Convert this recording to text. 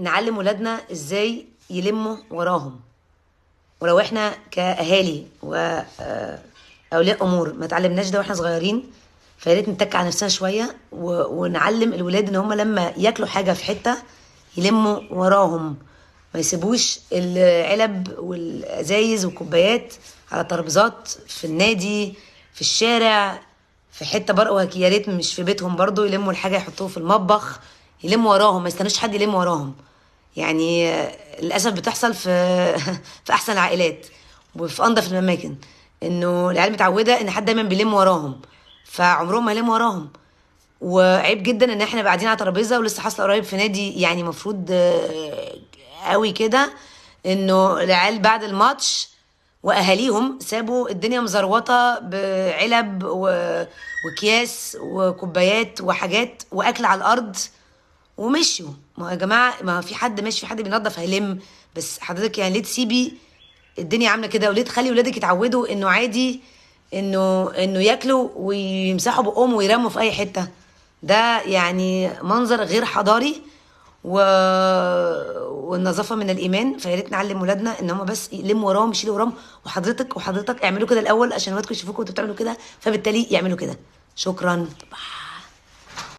نعلم ولادنا ازاي يلموا وراهم. ولو احنا كاهالي واولياء امور ما تعلمناش ده واحنا صغيرين، فيا ريت نتك على نفسنا شويه ونعلم الولاد ان هم لما ياكلوا حاجه في حته يلموا وراهم، ما يسيبوش العلب والازايز والكوبايات على ترابيزات في النادي، في الشارع، في حته بره. يا ريت مش في بيتهم برضو يلموا الحاجه يحطوه في المطبخ، يلموا وراهم، ما يستنوش حد يلم وراهم. يعني للاسف بتحصل في في احسن العائلات وفي انظف الاماكن، انه العيال متعوده ان حد دايما بيلم وراهم، فعمرهم ما يلموا وراهم. وعيب جدا ان احنا نبقى قاعدين على ترابيزه، ولسه حاصله قريب في نادي يعني مفروض قوي كده، انه العيال بعد الماتش واهاليهم سابوا الدنيا مزروطه بعلب واكياس وكوبايات وحاجات واكل على الارض ومشوا. ما هو يا جماعه، ما في حد ماشي، في حد بينظف هيلم، بس حضرتك يعني ليه تسيبي الدنيا عامله كده؟ وليه تخلي ولادك يتعودوا انه عادي انه ياكلوا ويمسحوا بقهم ويرموا في اي حته؟ ده يعني منظر غير حضاري و... والنظافه من الايمان. فيا ريت نعلم ولادنا ان هم بس يلموا وراهم، يشيلوا وراهم، وحضرتك اعملوا كده الاول عشان ولادكم يشوفوكم وانتوا بتعملوا كده، فبالتالي يعملوا كده. شكرا.